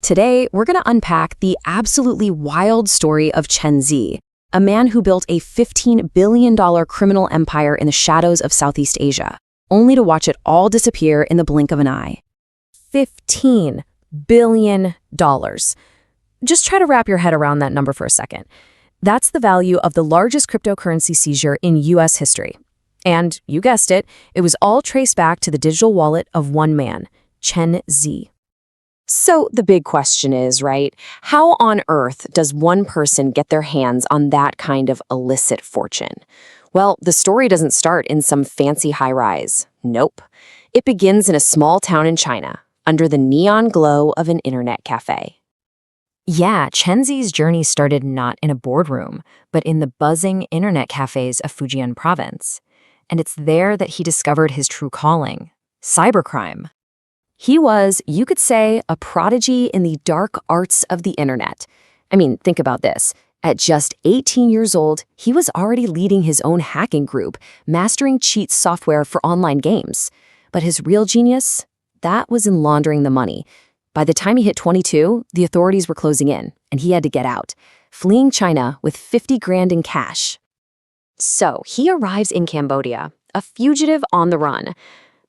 Today, we're going to unpack the absolutely wild story of Chen Zhi, a man who built a $15 billion criminal empire in the shadows of Southeast Asia, only to watch it all disappear in the blink of an eye. $15 billion. Just try to wrap your head around that number for a second. That's the value of the largest cryptocurrency seizure in U.S. history. And, you guessed it, it was all traced back to the digital wallet of one man, Chen Zhi. So the big question is, right, how on earth does one person get their hands on that kind of illicit fortune? Well, the story doesn't start in some fancy high-rise. Nope. It begins in a small town in China, under the neon glow of an internet cafe. Yeah, Chen Zhi's journey started not in a boardroom, but in the buzzing internet cafes of Fujian province. And it's there that he discovered his true calling, cybercrime. He was, you could say, a prodigy in the dark arts of the internet. I mean, think about this. At just 18 years old, he was already leading his own hacking group, mastering cheat software for online games. But his real genius? That was in laundering the money. By the time he hit 22, the authorities were closing in, and he had to get out, fleeing China with 50 grand in cash. So he arrives in Cambodia, a fugitive on the run.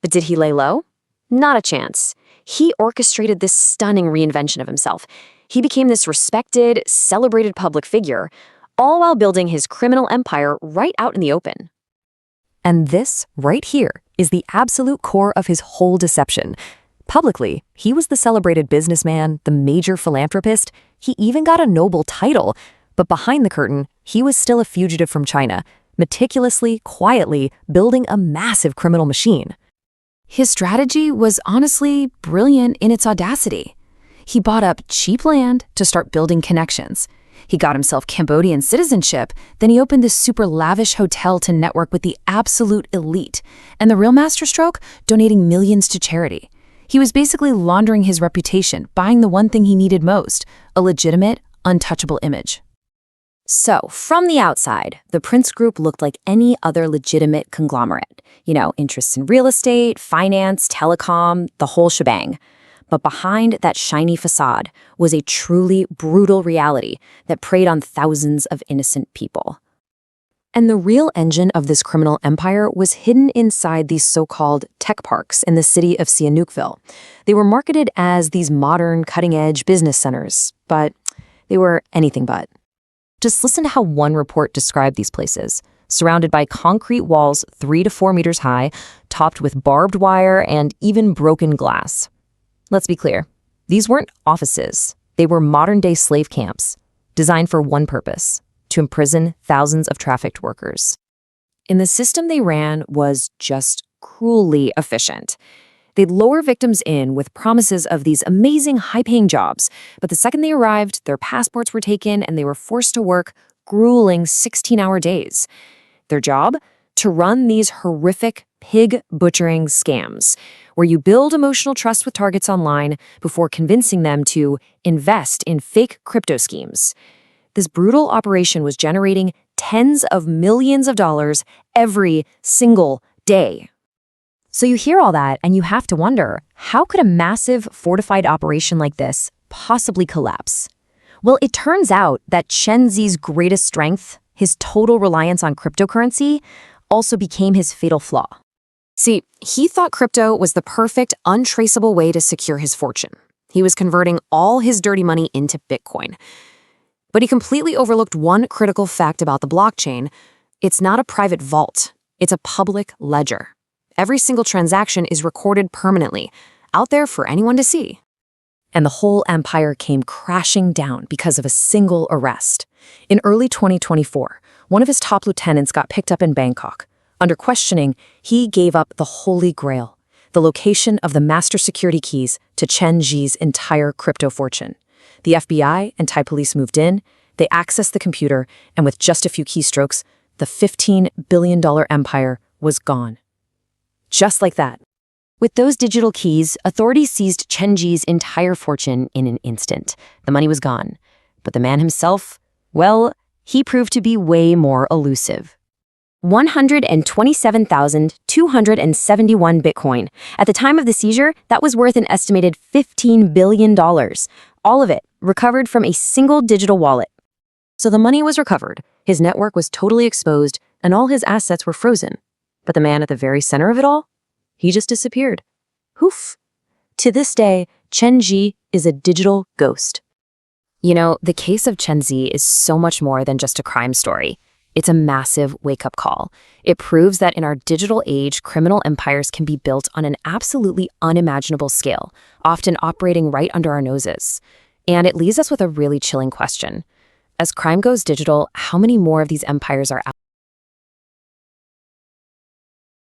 But did he lay low? Not a chance. He orchestrated this stunning reinvention of himself. He became this respected, celebrated public figure, all while building his criminal empire right out in the open. And this, right here, is the absolute core of his whole deception. Publicly, he was the celebrated businessman, the major philanthropist. He even got a noble title. But behind the curtain, he was still a fugitive from China, meticulously, quietly building a massive criminal machine. His strategy was honestly brilliant in its audacity. He bought up cheap land to start building connections. He got himself Cambodian citizenship, then he opened this super lavish hotel to network with the absolute elite. And the real masterstroke, donating millions to charity. He was basically laundering his reputation, buying the one thing he needed most, a legitimate, untouchable image. So, from the outside, the Prince Group looked like any other legitimate conglomerate. You know, interests in real estate, finance, telecom, the whole shebang. But behind that shiny facade was a truly brutal reality that preyed on thousands of innocent people. And the real engine of this criminal empire was hidden inside these so-called tech parks in the city of Sihanoukville. They were marketed as these modern, cutting-edge business centers, but they were anything but. Just listen to how one report described these places, surrounded by concrete walls 3 to 4 meters high, topped with barbed wire and even broken glass. Let's be clear, these weren't offices. They were modern-day slave camps, designed for one purpose, to imprison thousands of trafficked workers. And the system they ran was just cruelly efficient. They'd lure victims in with promises of these amazing high-paying jobs, but the second they arrived, their passports were taken and they were forced to work grueling 16-hour days. Their job? To run these horrific pig-butchering scams, where you build emotional trust with targets online before convincing them to invest in fake crypto schemes. This brutal operation was generating tens of millions of dollars every single day. So you hear all that and you have to wonder, how could a massive fortified operation like this possibly collapse? Well, it turns out that Chen Zhi's greatest strength, his total reliance on cryptocurrency, also became his fatal flaw. See, he thought crypto was the perfect, untraceable way to secure his fortune. He was converting all his dirty money into Bitcoin. But he completely overlooked one critical fact about the blockchain. It's not a private vault. It's a public ledger. Every single transaction is recorded permanently, out there for anyone to see. And the whole empire came crashing down because of a single arrest. In early 2024, one of his top lieutenants got picked up in Bangkok. Under questioning, he gave up the Holy Grail, the location of the master security keys to Chen Zhi's entire crypto fortune. The FBI and Thai police moved in, they accessed the computer, and with just a few keystrokes, the $15 billion empire was gone. Just like that. With those digital keys, authorities seized Chen Zhi's entire fortune in an instant. The money was gone. But the man himself, well, he proved to be way more elusive. 127,271 Bitcoin. At the time of the seizure, that was worth an estimated $15 billion. All of it recovered from a single digital wallet. So the money was recovered, his network was totally exposed, and all his assets were frozen. But the man at the very center of it all? He just disappeared. Hoof. To this day, Chen Zhi is a digital ghost. You know, the case of Chen Zhi is so much more than just a crime story. It's a massive wake-up call. It proves that in our digital age, criminal empires can be built on an absolutely unimaginable scale, often operating right under our noses. And it leaves us with a really chilling question. As crime goes digital, how many more of these empires are out?